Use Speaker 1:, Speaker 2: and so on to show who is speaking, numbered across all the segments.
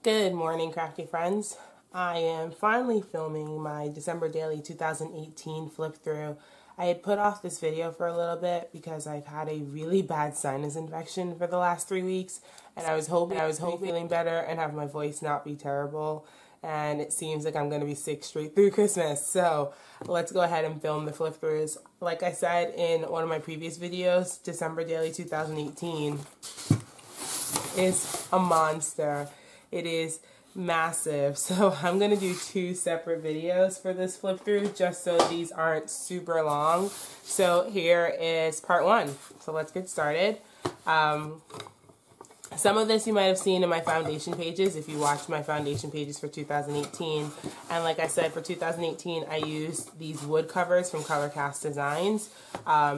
Speaker 1: Good morning, crafty friends. I am finally filming my December daily 2018 flip through. I had put off this video for a little bit because I've had a really bad sinus infection for the last 3 weeks, and I was hoping feeling better and have my voice not be terrible. And it seems like I'm going to be sick straight through Christmas. So let's go ahead and film the flip throughs. Like I said in one of my previous videos, December daily 2018 is a monster. It is massive. So I'm going to do 2 separate videos for this flip through just so these aren't super long. So here is part 1. So let's get started. Some of this you might have seen in my foundation pages if you watched my foundation pages for 2018. And like I said, for 2018, I used these wood covers from Colorcast Designs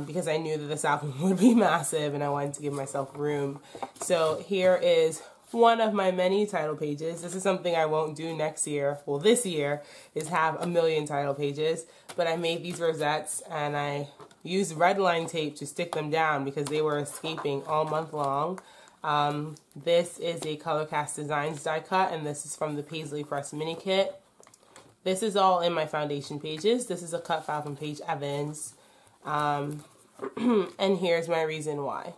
Speaker 1: because I knew that this album would be massive and I wanted to give myself room. So here is one of my many title pages. This is something I won't do next year. Well, this year is have a million title pages. But I made these rosettes and I used red line tape to stick them down because they were escaping all month long. This is a Colorcast Designs die cut, and this is from the Paisley Press mini kit. This is all in my foundation pages. This is a cut file from Paige Evans. And here's my reason why.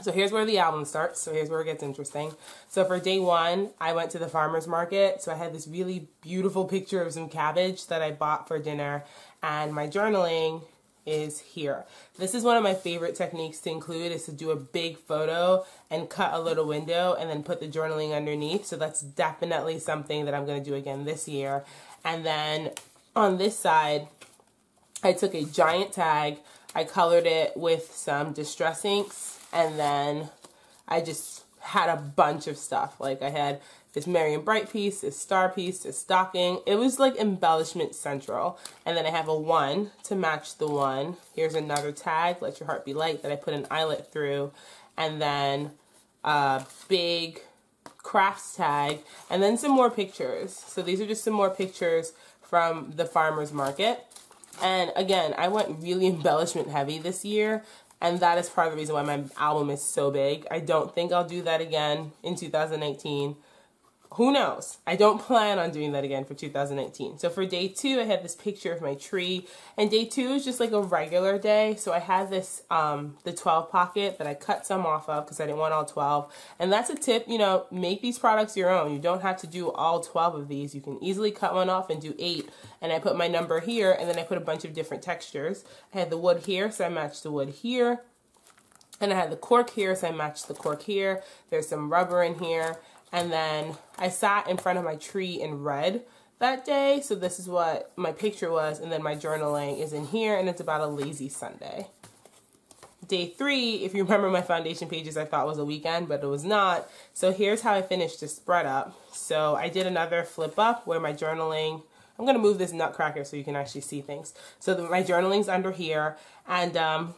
Speaker 1: So here's where the album starts. So here's where it gets interesting. So for day 1, I went to the farmer's market. So I had this really beautiful picture of some cabbage that I bought for dinner. And my journaling is here. This is one of my favorite techniques to include, is to do a big photo and cut a little window and then put the journaling underneath. So that's definitely something that I'm going to do again this year. And then on this side, I took a giant tag. I colored it with some distress inks, and then I just had a bunch of stuff. Like I had this Merry and Bright piece, this star piece, this stocking. It was like embellishment central. And then I have a 1 to match the 1. Here's another tag, Let Your Heart Be Light, that I put an eyelet through. And then a big crafts tag. And then some more pictures. So these are just some more pictures from the farmer's market. And again, I went really embellishment heavy this year. And that is part of the reason why my album is so big. I don't think I'll do that again in 2019. Who knows? I don't plan on doing that again for 2019. So for day 2, I had this picture of my tree. And day 2 is just like a regular day. So I had this, the 12 pocket that I cut some off of because I didn't want all 12. And that's a tip, you know, make these products your own. You don't have to do all 12 of these. You can easily cut one off and do 8. And I put my number here, and then I put a bunch of different textures. I had the wood here, so I matched the wood here. And I had the cork here, so I matched the cork here. There's some rubber in here. And then I sat in front of my tree in red that day. So this is what my picture was. And then my journaling is in here, and it's about a lazy Sunday. Day 3, if you remember my foundation pages, I thought was a weekend, but it was not. So here's how I finished this spread up. So I did another flip up where my journaling, I'm going to move this nutcracker so you can actually see things. So my journaling's under here. And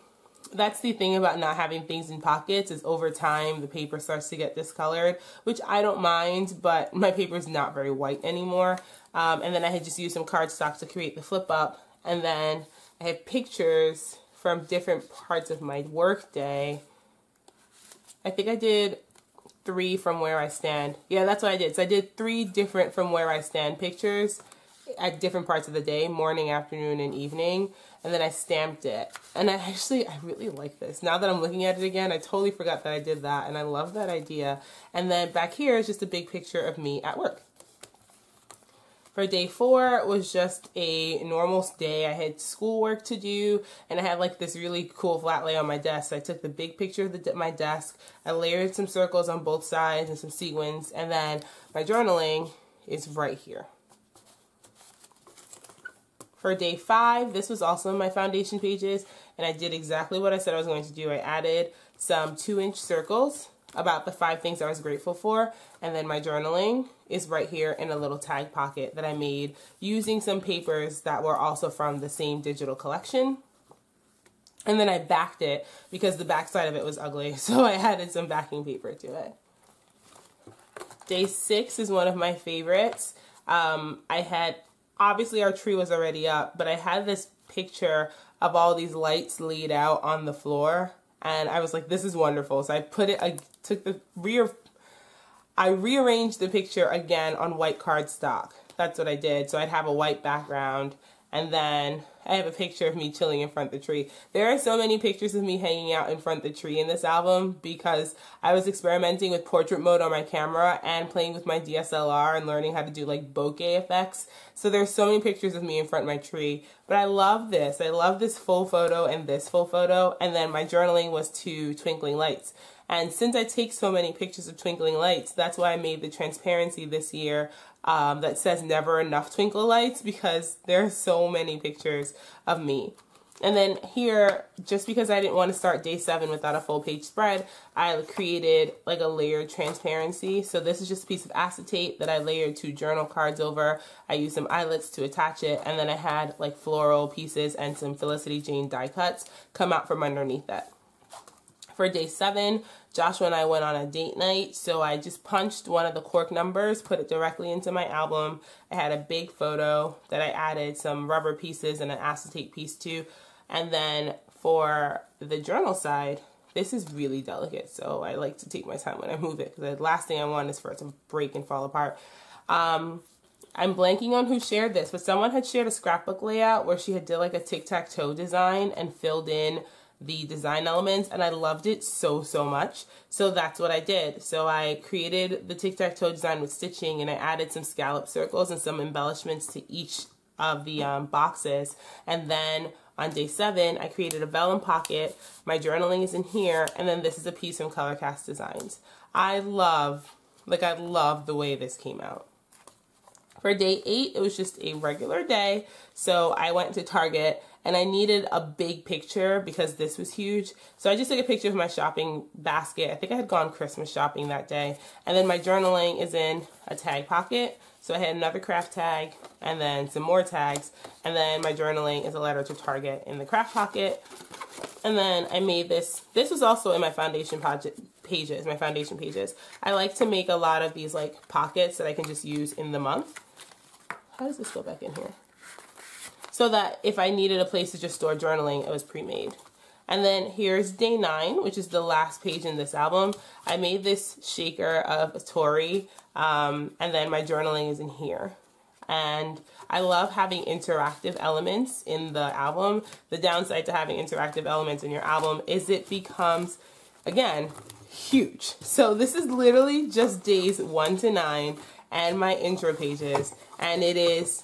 Speaker 1: that's the thing about not having things in pockets, is over time the paper starts to get discolored, which I don't mind, but my paper is not very white anymore. And then I had just used some cardstock to create the flip up. And then I have pictures from different parts of my work day. I think I did 3 from where I stand. Yeah, that's what I did. So I did 3 different from where I stand pictures at different parts of the day, morning, afternoon, and evening. And then I stamped it. And I really like this. Now that I'm looking at it again, I totally forgot that I did that. And I love that idea. And then back here is just a big picture of me at work. For day 4, it was just a normal day. I had schoolwork to do, and I had like this really cool flat lay on my desk. So I took the big picture of my desk. I layered some circles on both sides and some sequins. And then my journaling is right here. For day 5, this was also in my foundation pages, and I did exactly what I said I was going to do. I added some 2-inch circles about the 5 things I was grateful for, and then my journaling is right here in a little tag pocket that I made using some papers that were also from the same digital collection. And then I backed it because the back side of it was ugly, so I added some backing paper to it. Day 6 is one of my favorites. Obviously our tree was already up, but I had this picture of all these lights laid out on the floor, and I was like, this is wonderful. So I took the rear I rearranged the picture again on white cardstock. That's what I did. So I'd have a white background, and then I have a picture of me chilling in front of the tree. There are so many pictures of me hanging out in front of the tree in this album because I was experimenting with portrait mode on my camera and playing with my DSLR and learning how to do like bokeh effects. So there's so many pictures of me in front of my tree. But I love this. I love this full photo and this full photo. And then my journaling was to twinkling lights. And since I take so many pictures of twinkling lights, that's why I made the transparency this year that says never enough twinkle lights, because there are so many pictures of me. And then here, just because I didn't want to start day 7 without a full page spread, I created like a layered transparency. So this is just a piece of acetate that I layered 2 journal cards over. I used some eyelets to attach it, and then I had like floral pieces and some Felicity Jane die cuts come out from underneath it. For day 7, Joshua and I went on a date night, so I just punched one of the cork numbers, put it directly into my album. I had a big photo that I added some rubber pieces and an acetate piece to. And then for the journal side, this is really delicate, so I like to take my time when I move it, because the last thing I want is for it to break and fall apart. I'm blanking on who shared this, but someone had shared a scrapbook layout where she had did like a tic-tac-toe design and filled in the design elements, and I loved it so much. So that's what I did. So I created the tic-tac-toe design with stitching, and I added some scallop circles and some embellishments to each of the boxes. And then on day 7, I created a vellum pocket. My journaling is in here, and then this is a piece from Colorcast Designs. I love the way this came out. For day 8, it was just a regular day. So I went to Target, and I needed a big picture because this was huge. So I just took a picture of my shopping basket. I think I had gone Christmas shopping that day. And then my journaling is in a tag pocket. So I had another craft tag and then some more tags. And then my journaling is a letter to Target in the craft pocket. And then I made this. This was also in my foundation pages. I like to make a lot of these like pockets that I can just use in the month. How does this go back in here? So that if I needed a place to just store journaling, it was pre-made. And then here's day 9, which is the last page in this album. I made this shaker of a Tory, and then my journaling is in here. And I love having interactive elements in the album. The downside to having interactive elements in your album is it becomes, again, huge. So this is literally just days 1 to 9 and my intro pages, and it is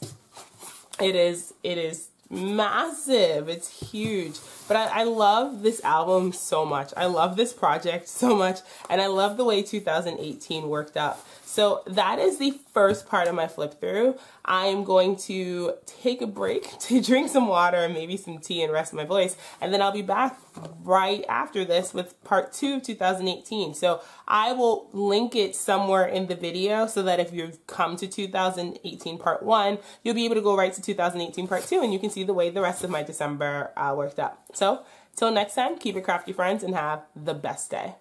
Speaker 1: massive. It's huge. But I love this album so much. I love this project so much. And I love the way 2018 worked out. So that is the first part of my flip through. I am going to take a break to drink some water and maybe some tea and rest my voice. And then I'll be back right after this with part 2 of 2018. So I will link it somewhere in the video so that if you've come to 2018 part 1, you'll be able to go right to 2018 part 2 and you can see the way the rest of my December worked out. So till next time, keep it crafty, friends, and have the best day.